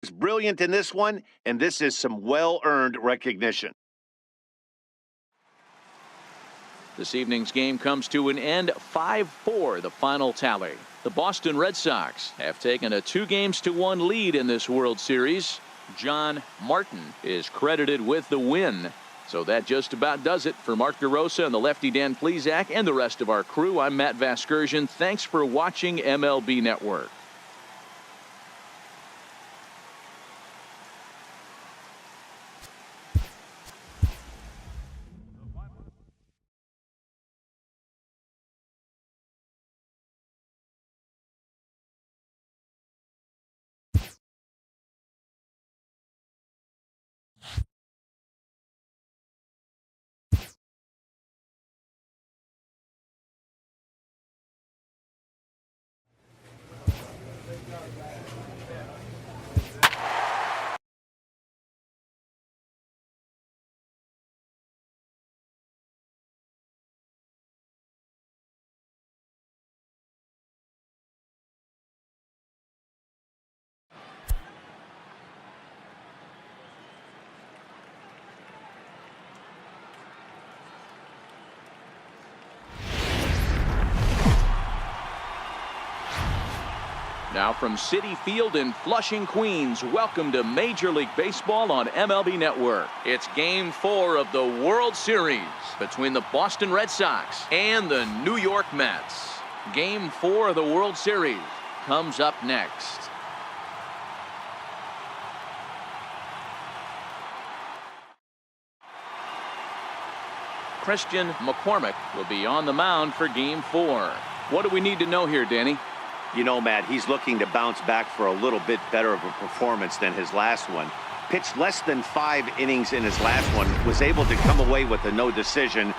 Is brilliant in this one, and this is some well-earned recognition. This evening's game comes to an end 5-4, the final tally. The Boston Red Sox have taken a 2-1 lead in this World Series. John Martin is credited with the win. So that just about does it for Mark DeRosa and the lefty Dan Plesac and the rest of our crew. I'm Matt Vasgersian. Thanks for watching MLB Network. Now from Citi Field in Flushing, Queens, welcome to Major League Baseball on MLB Network. It's Game 4 of the World Series between the Boston Red Sox and the New York Mets. Game 4 of the World Series comes up next. Christian McCormick will be on the mound for Game 4. What do we need to know here, Danny? You know, Matt, he's looking to bounce back for a little bit better of a performance than his last one. Pitched less than 5 innings in his last one, was able to come away with a no decision.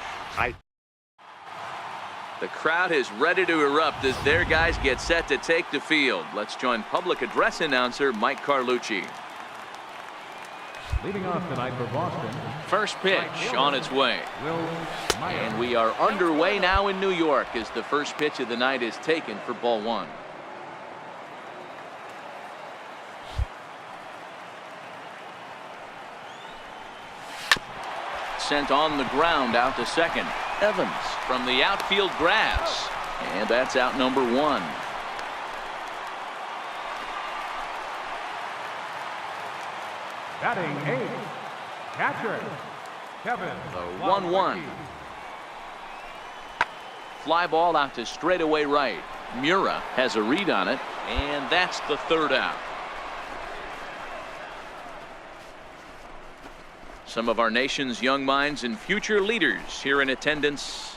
The crowd is ready to erupt as their guys get set to take the field. Let's join public address announcer Mike Carlucci. Leading off tonight for Boston. First pitch on its way. And we are underway now in New York as the first pitch of the night is taken for ball 1. Sent on the ground out to second. Evans from the outfield grass. And that's out number 1. Batting 8th, catcher Kevin. The 1-1. Fly ball out to straightaway right. Mura has a read on it, and that's the 3rd out. Some of our nation's young minds and future leaders here in attendance.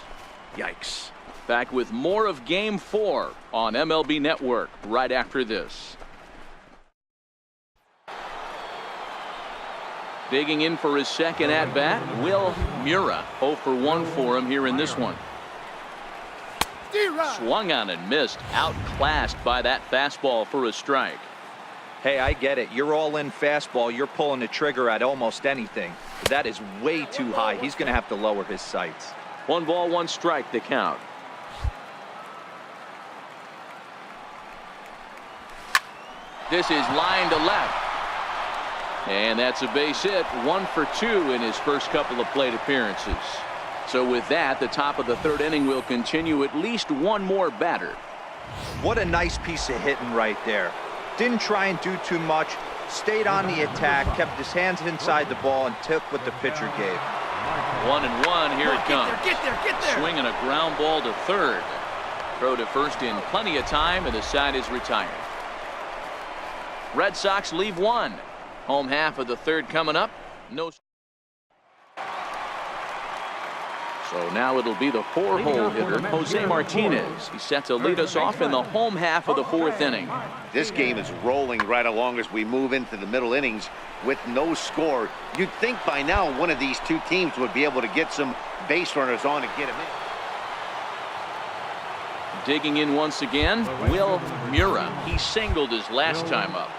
Yikes. Back with more of Game 4 on MLB Network right after this. Digging in for his second at-bat, Will Mura. 0 for 1 for him here in this one. Swung on and missed. Outclassed by that fastball for a strike. Hey, I get it. You're all in fastball. You're pulling the trigger at almost anything. That is way too high. He's going to have to lower his sights. 1 ball, 1 strike, the count. This is line to left. And that's a base hit. 1 for 2 in his first couple of plate appearances. So with that, the top of the 3rd inning will continue at least 1 more batter. What a nice piece of hitting right there. Didn't try and do too much. Stayed on the attack, kept his hands inside the ball, and took what the pitcher gave. 1-1. Here it comes. Get there. Swinging a ground ball to 3rd. Throw to first in plenty of time, and the side is retired. Red Sox leave 1. Home half of the 3rd coming up. No. So now it'll be the 4-hole hitter, Jose Martinez. He's set to lead us off in the home half of the 4th inning. This game is rolling right along as we move into the middle innings with no score. You'd think by now one of these two teams would be able to get some base runners on and get him in. Digging in once again, Will Mura. He singled his last time up.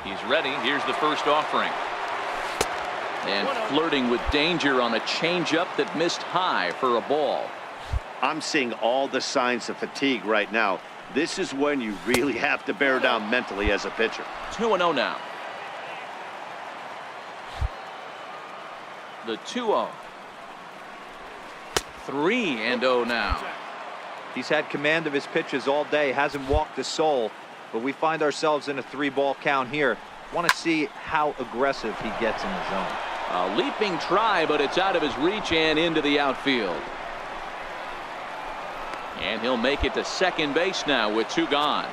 He's ready. Here's the first offering. And flirting with danger on a changeup that missed high for a ball. I'm seeing all the signs of fatigue right now. This is when you really have to bear down mentally as a pitcher. 2-0 now. The 2-0. 3-0 now. He's had command of his pitches all day, hasn't walked a soul, but we find ourselves in a 3-ball count here. Want to see how aggressive he gets in the zone. A leaping try, but it's out of his reach and into the outfield. And he'll make it to second base now with 2 gone.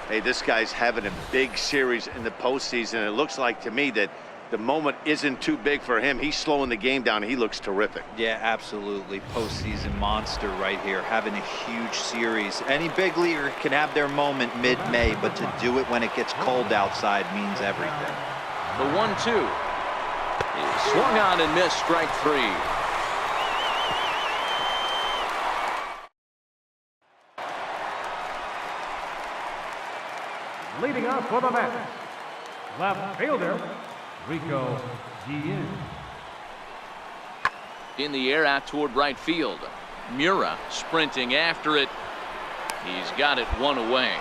Hey, this guy's having a big series in the postseason. It looks like to me that the moment isn't too big for him. He's slowing the game down. He looks terrific. Yeah, absolutely. Postseason monster right here, having a huge series. Any big leaguer can have their moment mid-May, but to do it when it gets cold outside means everything. The 1-2 is swung on and missed, strike 3. Leading up for the Mets, left fielder, Rico Guillen. In the air out toward right field. Mura sprinting after it. He's got it 1 away.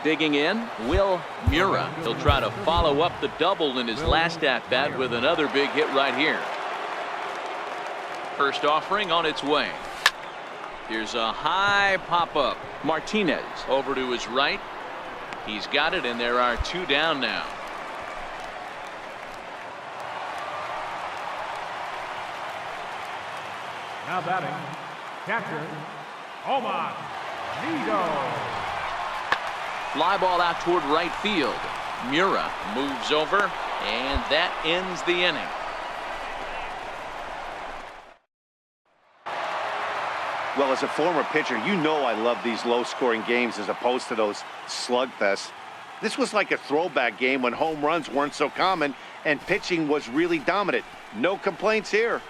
Digging in, Will Mura. He'll try to follow up the double in his last at-bat with another big hit right here. First offering on its way. Here's a high pop-up. Martinez over to his right. He's got it, and there are 2 down now. Now batting, catcher, Omar Vito. Fly ball out toward right field. Mura moves over, and that ends the inning. Well, as a former pitcher, you know I love these low-scoring games as opposed to those slugfests. This was like a throwback game when home runs weren't so common and pitching was really dominant. No complaints here.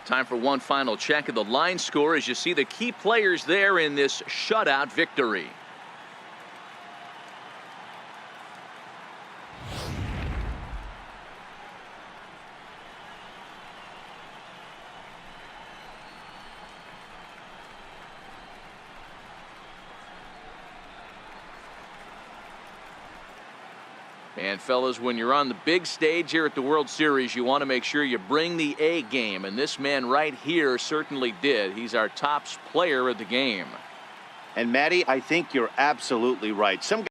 Time for one final check of the line score as you see the key players there in this shutout victory. And fellas, when you're on the big stage here at the World Series, you want to make sure you bring the A game, and this man right here certainly did. He's our top player of the game. And Matty, I think you're absolutely right. Some